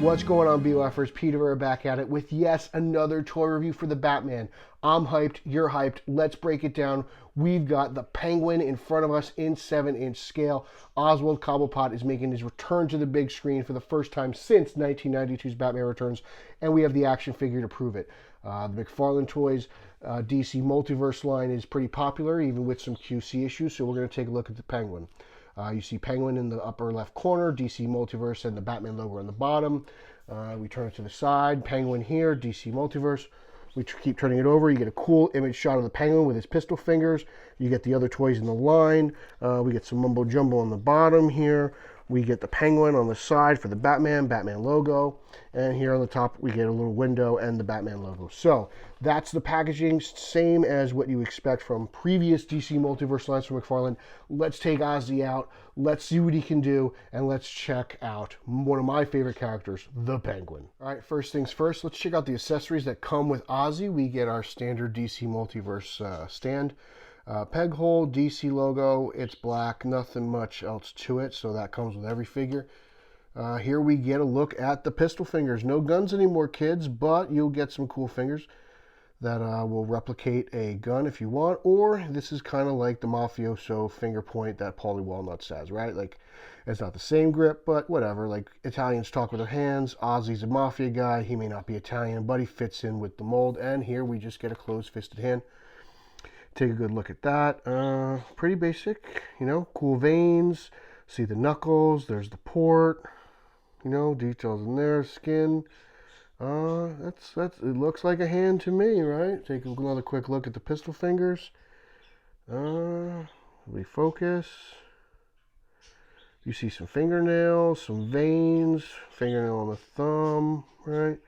What's going on, BLFers? Peter Verra back at it with yes, another toy review for the Batman. I'm hyped, you're hyped, let's break it down. We've got the Penguin in front of us in 7-inch scale. Oswald Cobblepot is making his return to the big screen for the first time since 1992's Batman Returns, and we have the action figure to prove it. The McFarlane Toys DC Multiverse line is pretty popular, even with some QC issues, so we're going to take a look at the Penguin. You see Penguin in the upper left corner, DC Multiverse, and the Batman logo on the bottom. We turn it to the side, Penguin here, DC Multiverse. We keep turning it over. You get a cool image shot of the Penguin with his pistol fingers. You get the other toys in the line. We get some mumbo jumbo on the bottom here. We get the Penguin on the side for the Batman logo. And here on the top, we get a little window and the Batman logo. So that's the packaging, same as what you expect from previous DC Multiverse lines from McFarlane. Let's take Ozzy out. Let's see what he can do. And let's check out one of my favorite characters, the Penguin. All right, first things first, let's check out the accessories that come with Ozzy. We get our standard DC Multiverse stand. Peg hole, DC logo, it's black, nothing much else to it, so that comes with every figure. Here we get a look at the pistol fingers. No guns anymore, kids, but you'll get some cool fingers that will replicate a gun if you want, or this is kind of like the mafioso finger point that Paulie Walnuts has, right? Like, it's not the same grip, but whatever. Like, Italians talk with their hands. Ozzy's a mafia guy. He may not be Italian, but he fits in with the mold, and here we just get a closed-fisted hand. Take a good look at that. Pretty basic, you know, cool veins. See the knuckles, there's the port, you know, details in there, skin. It looks like a hand to me, right? Take another quick look at the pistol fingers. We focus. You see some fingernails, some veins, fingernail on the thumb, right?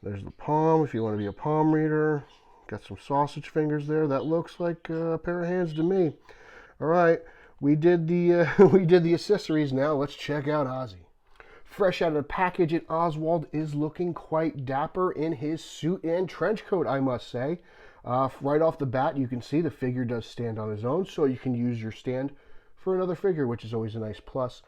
There's the palm if you want to be a palm reader. Got some sausage fingers there. That looks like a pair of hands to me. All right, we did the we did the accessories. Now let's check out Ozzy. Fresh out of the package, and Oswald is looking quite dapper in his suit and trench coat, I must say. Right off the bat, you can see the figure does stand on his own, so you can use your stand for another figure, which is always a nice plus.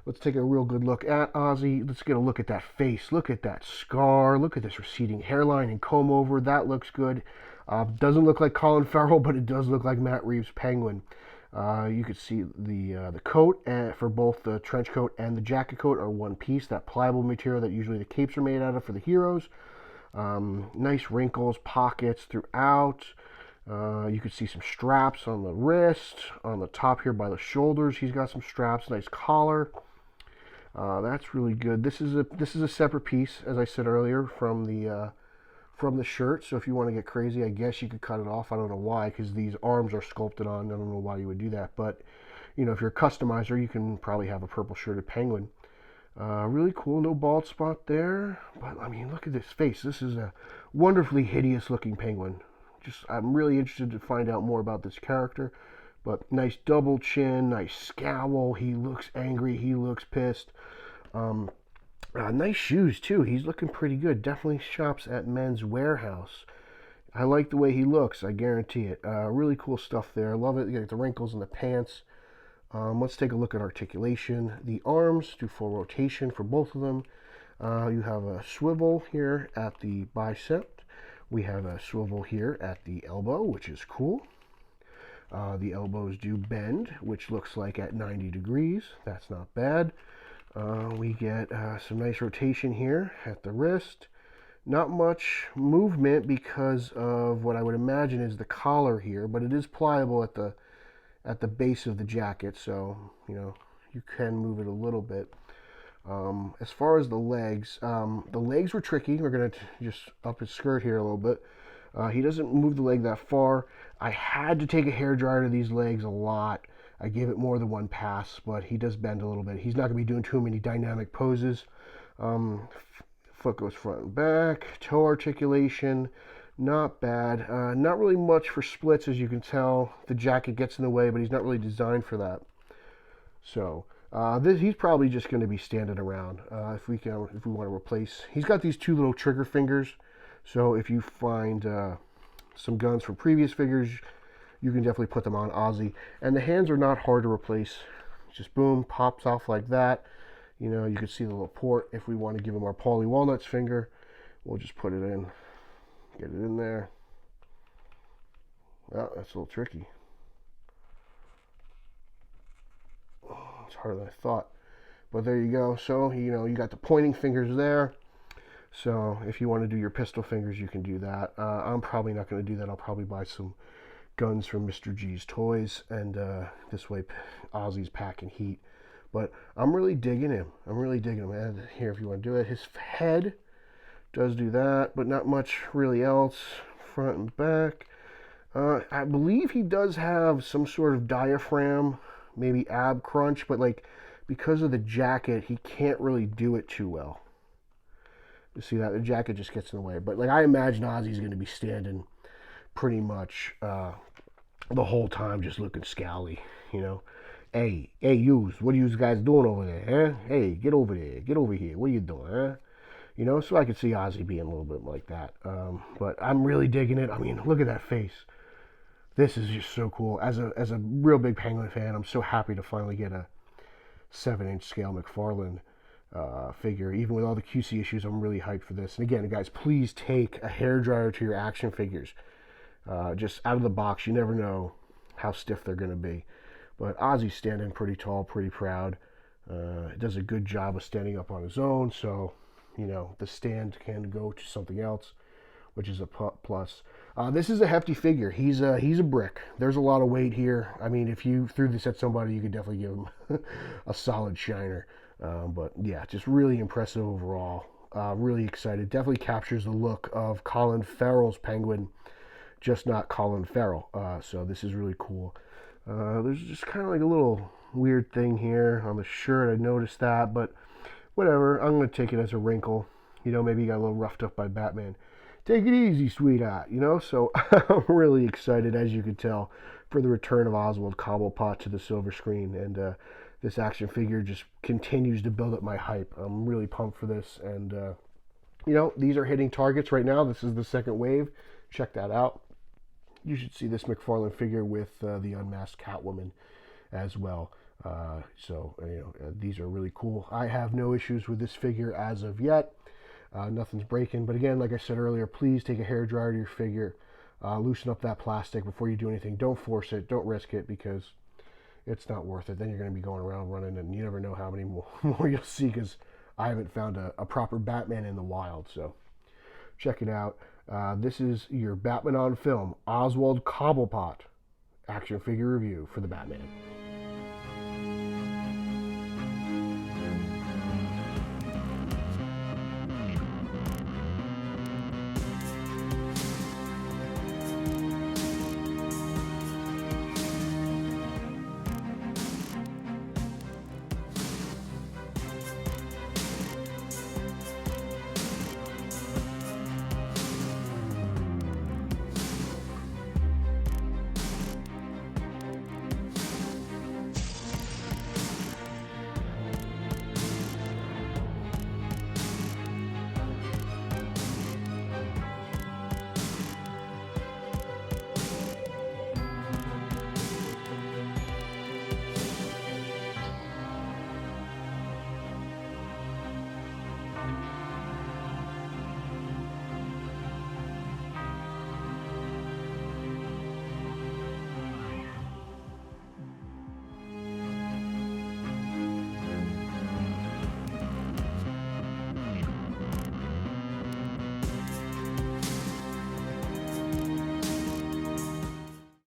Let's take a real good look at Ozzy. Let's get a look at that face. Look at that scar. Look at this receding hairline and comb over. That looks good. Doesn't look like Colin Farrell, but it does look like Matt Reeves' Penguin. You can see the coat for both the trench coat and the jacket coat are one piece. That pliable material that usually the capes are made out of for the heroes. Nice wrinkles, pockets throughout. You can see some straps on the wrist, on the top here by the shoulders. He's got some straps, nice collar. That's really good. This is a separate piece, as I said earlier, from the shirt. So if you want to get crazy, I guess you could cut it off. I don't know why, because these arms are sculpted on. I don't know why you would do that, but you know, if you're a customizer, you can probably have a purple shirted Penguin. Really cool, no bald spot there. But I mean, look at this face. This is a wonderfully hideous looking Penguin. I'm really interested to find out more about this character. But nice double chin, nice scowl. He looks angry. He looks pissed. Nice shoes too. He's looking pretty good. Definitely shops at Men's Warehouse. I like the way he looks. I guarantee it. Really cool stuff there. Love it. You got the wrinkles in the pants. Let's take a look at articulation. The arms do full rotation for both of them. You have a swivel here at the bicep. We have a swivel here at the elbow, which is cool. The elbows do bend, which looks like at 90 degrees. That's not bad. We get some nice rotation here at the wrist. Not much movement because of what I would imagine is the collar here, but it is pliable at the base of the jacket, so you know you can move it a little bit. As far as the legs were tricky. We're going to just up his skirt here a little bit. He doesn't move the leg that far. I had to take a hairdryer to these legs a lot. I gave it more than one pass, but he does bend a little bit. He's not going to be doing too many dynamic poses. Foot goes front and back. Toe articulation, not bad. Not really much for splits, as you can tell. The jacket gets in the way, but he's not really designed for that. So he's probably just going to be standing around. If we want to replace, he's got these two little trigger fingers. So if you find some guns from previous figures, you can definitely put them on Ozzy. And the hands are not hard to replace. Just boom, pops off like that. You know, you can see the little port. If we want to give him our Paulie Walnuts finger, we'll just put it in, get it in there. Oh, that's a little tricky. It's harder than I thought. But there you go. So, you know, you got the pointing fingers there. So if you want to do your pistol fingers, you can do that. I'm probably not going to do that. I'll probably buy some guns from Mr. G's Toys, and this way Ozzy's packing heat. But I'm really digging him. I'm really digging him. And here, if you want to do it, his head does do that, but not much really else. Front and back. I believe he does have some sort of diaphragm, maybe ab crunch, but like because of the jacket, he can't really do it too well. You see that? The jacket just gets in the way. But like I imagine Ozzy's going to be standing pretty much the whole time just looking scowly, you know. Hey, yous, what are you guys doing over there, huh? Hey, get over there. Get over here. What are you doing, huh? You know, so I could see Ozzy being a little bit like that. But I'm really digging it. I mean, look at that face. This is just so cool. As a real big Penguin fan, I'm so happy to finally get a 7-inch scale McFarlane figure. Even with all the QC issues, I'm really hyped for this. And again, guys, please take a hairdryer to your action figures. Just out of the box, you never know how stiff they're going to be. But Ozzy's standing pretty tall, pretty proud. Does a good job of standing up on his own, so, you know, the stand can go to something else, which is a plus. This is a hefty figure. He's a brick. There's a lot of weight here. I mean, if you threw this at somebody, you could definitely give him a solid shiner. But yeah, just really impressive overall. Really excited. Definitely captures the look of Colin Farrell's Penguin, just not Colin Farrell. So this is really cool. There's just kind of like a little weird thing here on the shirt. I noticed that, but whatever. I'm going to take it as a wrinkle. You know, maybe he got a little roughed up by Batman. Take it easy, sweetheart. You know, so I'm really excited, as you can tell, for the return of Oswald Cobblepot to the silver screen. And this action figure just continues to build up my hype. I'm really pumped for this. And, you know, these are hitting targets right now. This is the second wave. Check that out. You should see this McFarlane figure with the unmasked Catwoman as well. So, you know, these are really cool. I have no issues with this figure as of yet. Nothing's breaking. But again, like I said earlier, please take a hairdryer to your figure. Loosen up that plastic before you do anything. Don't force it. Don't risk it, because it's not worth it. Then you're going to be going around running, and you never know how many more you'll see, because I haven't found a proper Batman in the wild. So check it out. This is your Batman on film, Oswald Cobblepot action figure review for the Batman.